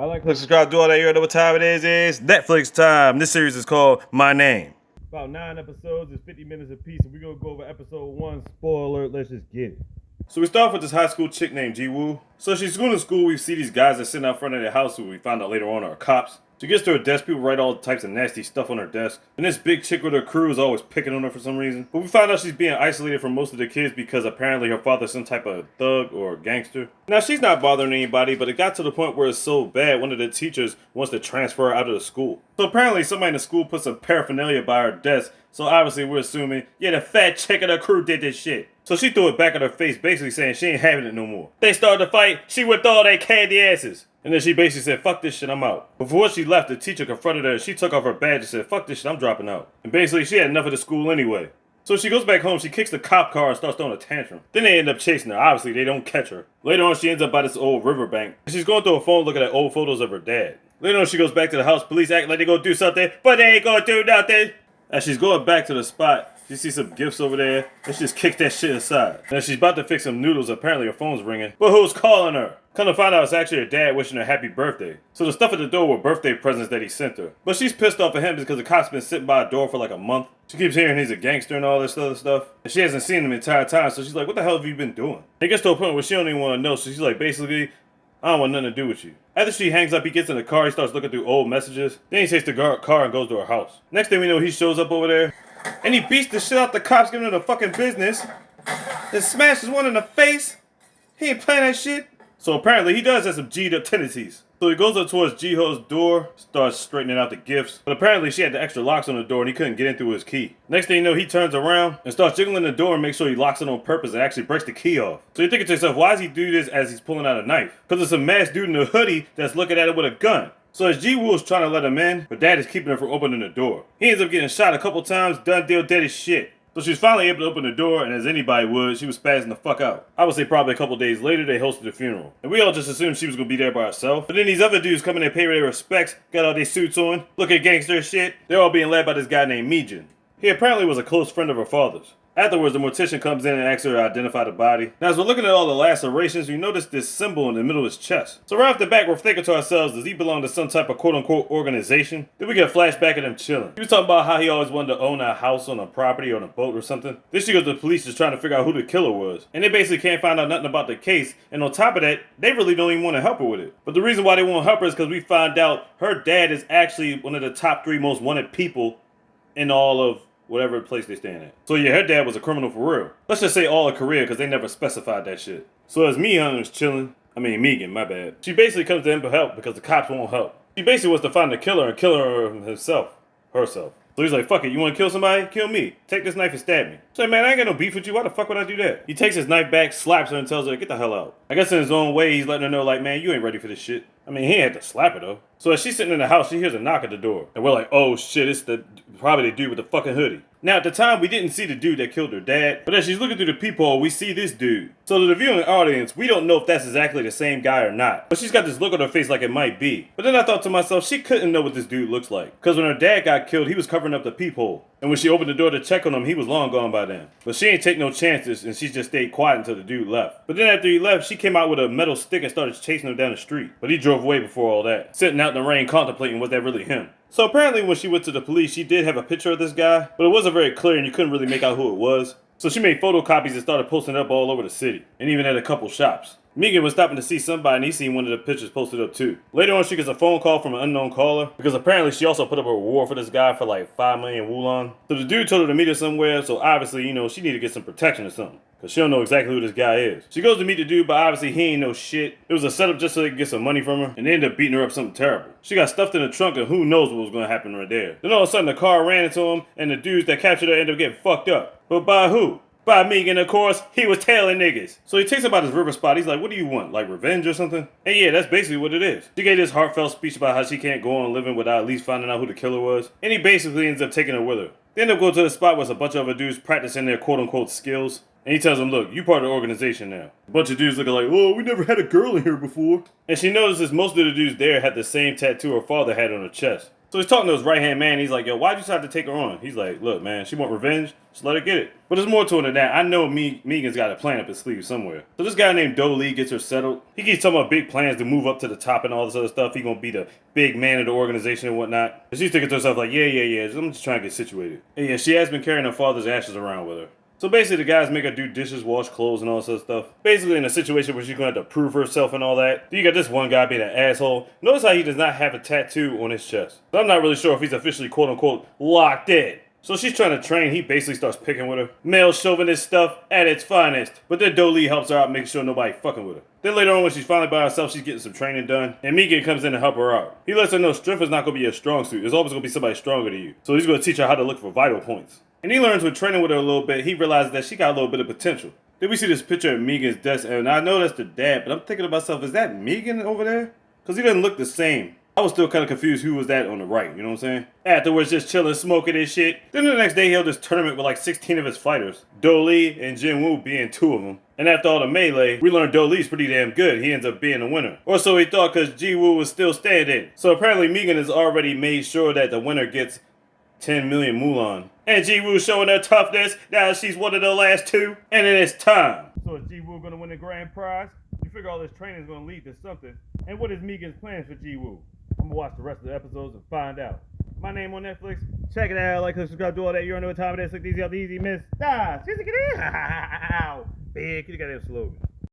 Click subscribe, do all that. You know what time it is. It's Netflix time. This series is called My Name. About 9 episodes. It's 50 minutes apiece. And we're going to go over episode 1. Spoiler alert. Let's just get it. So we start off with this high school chick named Ji-Woo. So she's going to school. We see these guys that sit out front of their house who we find out later on are cops. She gets to her desk, people write all types of nasty stuff on her desk. And this big chick with her crew is always picking on her for some reason. But we find out she's being isolated from most of the kids because apparently her father's some type of thug or gangster. Now she's not bothering anybody, but it got to the point where it's so bad one of the teachers wants to transfer her out of the school. So apparently somebody in the school put some paraphernalia by her desk. So obviously we're assuming, yeah, the fat chick and her crew did this shit. So she threw it back at her face, basically saying she ain't having it no more. They started to fight, she whipped all their candy asses. And then she basically said, fuck this shit, I'm out. Before she left, the teacher confronted her and she took off her badge and said, fuck this shit, I'm dropping out. And basically she had enough of the school anyway. So she goes back home, she kicks the cop car and starts throwing a tantrum. Then they end up chasing her. Obviously, they don't catch her. Later on, she ends up by this old riverbank. She's going through her phone looking at old photos of her dad. Later on, she goes back to the house. Police act like they gonna do something, but they ain't gonna do nothing. As she's going back to the spot, she sees some gifts over there, and she just kicks that shit aside. And as she's about to fix some noodles, apparently her phone's ringing. But who's calling her? Come to find out it's actually her dad wishing her happy birthday. So the stuff at the door were birthday presents that he sent her. But she's pissed off at him because the cop's been sitting by a door for like a month. She keeps hearing he's a gangster and all this other stuff. And she hasn't seen him the entire time, so she's like, what the hell have you been doing? It gets to a point where she don't even want to know, so she's like, basically, I don't want nothing to do with you. After she hangs up, he gets in the car, he starts looking through old messages. Then he takes the car and goes to her house. Next thing we know, he shows up over there. And he beats the shit out the cops giving him the fucking business. Then smashes one in the face. He ain't playing that shit. So apparently he does have some G'd up tendencies. So he goes up towards Jiho's door, starts straightening out the gifts. But apparently she had the extra locks on the door and he couldn't get in through his key. Next thing you know, he turns around and starts jiggling the door and makes sure he locks it on purpose and actually breaks the key off. So you're thinking to yourself, why does he do this as he's pulling out a knife? Because it's a masked dude in a hoodie that's looking at it with a gun. So as Ji-Woo is trying to let him in, but dad is keeping her from opening the door. He ends up getting shot a couple times, done deal, dead as shit. So she was finally able to open the door, and as anybody would, she was spazzing the fuck out. I would say probably a couple days later, they hosted a funeral. And we all just assumed she was gonna be there by herself. But then these other dudes come in and pay her their respects, got all their suits on, look at gangster shit. They're all being led by this guy named Mijin. He apparently was a close friend of her father's. Afterwards, the mortician comes in and asks her to identify the body. Now, as we're looking at all the lacerations, we notice this symbol in the middle of his chest. So right off the bat, we're thinking to ourselves, does he belong to some type of quote-unquote organization? Then we get a flashback of them chilling. He was talking about how he always wanted to own a house on a property or on a boat or something. Then she goes to the police just trying to figure out who the killer was. And they basically can't find out nothing about the case. And on top of that, they really don't even want to help her with it. But the reason why they won't help her is because we find out her dad is actually one of the top 3 most wanted people in all of whatever place they stand at. So yeah, her dad was a criminal for real. Let's just say all of Korea because they never specified that shit. So as Megan is chilling, Megan, my bad. She basically comes to him for help because the cops won't help. She basically wants to find the killer and kill her herself. So he's like, fuck it, you want to kill somebody? Kill me. Take this knife and stab me. So man, I ain't got no beef with you. Why the fuck would I do that? He takes his knife back, slaps her, and tells her, get the hell out. I guess in his own way, he's letting her know, like, man, you ain't ready for this shit. He ain't had to slap her, though. So as she's sitting in the house, she hears a knock at the door. And we're like, oh shit, it's probably the dude with the fucking hoodie. Now, at the time, we didn't see the dude that killed her dad, but as she's looking through the peephole, we see this dude. So to the viewing audience, we don't know if that's exactly the same guy or not, but she's got this look on her face like it might be. But then I thought to myself, she couldn't know what this dude looks like, because when her dad got killed, he was covering up the peephole. And when she opened the door to check on him, he was long gone by then. But she ain't take no chances, and she just stayed quiet until the dude left. But then after he left, she came out with a metal stick and started chasing him down the street. But he drove away before all that, sitting out in the rain contemplating was that really him. So apparently when she went to the police, she did have a picture of this guy, but it wasn't very clear and you couldn't really make out who it was. So she made photocopies and started posting it up all over the city, and even at a couple shops. Megan was stopping to see somebody and he seen one of the pictures posted up too. Later on, she gets a phone call from an unknown caller, because apparently she also put up a reward for this guy for like 5 million wulon. So the dude told her to meet her somewhere, so obviously, she needed to get some protection or something. Cause she don't know exactly who this guy is. She goes to meet the dude, but obviously he ain't no shit. It was a setup just so they could get some money from her, and they ended up beating her up something terrible. She got stuffed in the trunk, and who knows what was gonna happen right there. Then all of a sudden the car ran into him, and the dudes that captured her ended up getting fucked up. But by who? By Megan, of course. He was tailing niggas. So he takes about his river spot. He's like, what do you want? Like revenge or something? And yeah, that's basically what it is. She gave this heartfelt speech about how she can't go on living without at least finding out who the killer was. And he basically ends up taking her with her. They end up going to the spot where there's a bunch of other dudes practicing their quote-unquote skills. And he tells them, look, you part of the organization now. A bunch of dudes looking like, oh, we never had a girl in here before. And she notices most of the dudes there had the same tattoo her father had on her chest. So he's talking to his right-hand man. He's like, yo, why'd you decide to take her on? He's like, look, man, she want revenge. Just let her get it. But there's more to it than that. I know Megan's got a plan up his sleeve somewhere. So this guy named Do Lee gets her settled. He keeps talking about big plans to move up to the top and all this other stuff. He gonna be the big man of the organization and whatnot. And she's thinking to herself like, yeah. I'm just trying to get situated. And yeah, she has been carrying her father's ashes around with her. So basically, the guys make her do dishes, wash clothes, and all this other stuff. Basically, in a situation where she's going to have to prove herself and all that. You got this one guy being an asshole. Notice how he does not have a tattoo on his chest. So I'm not really sure if he's officially quote-unquote locked in. So she's trying to train. He basically starts picking with her. Male chauvinist stuff at its finest. But then Do Lee helps her out, making sure nobody fucking with her. Then later on, when she's finally by herself, she's getting some training done. And Megan comes in to help her out. He lets her know strength is not going to be a strong suit. There's always going to be somebody stronger than you. So he's going to teach her how to look for vital points. And he learns with training with her a little bit, he realizes that she got a little bit of potential. Then we see this picture of Megan's desk, and I know that's the dad, but I'm thinking to myself, is that Megan over there? Because he doesn't look the same. I was still kind of confused who was that on the right, you know what I'm saying? Afterwards, just chilling, smoking and shit. Then the next day, he held this tournament with like 16 of his fighters. Do Lee and Jin Woo being 2 of them. And after all the melee, we learned Do Lee's pretty damn good. He ends up being the winner. Or so he thought, because Ji Woo was still standing. So apparently Megan has already made sure that the winner gets 10 million Mulan. And Ji Woo showing her toughness. Now she's one of the last 2. And then it's time. So is Ji Woo going to win the grand prize? You figure all this training is going to lead to something. And what is Megan's plans for Ji Woo? I'm going to watch the rest of the episodes and find out. My name on Netflix. Check it out. Like, subscribe, do all that. You already know what time it is. Click easy, miss. Big, you got that slogan.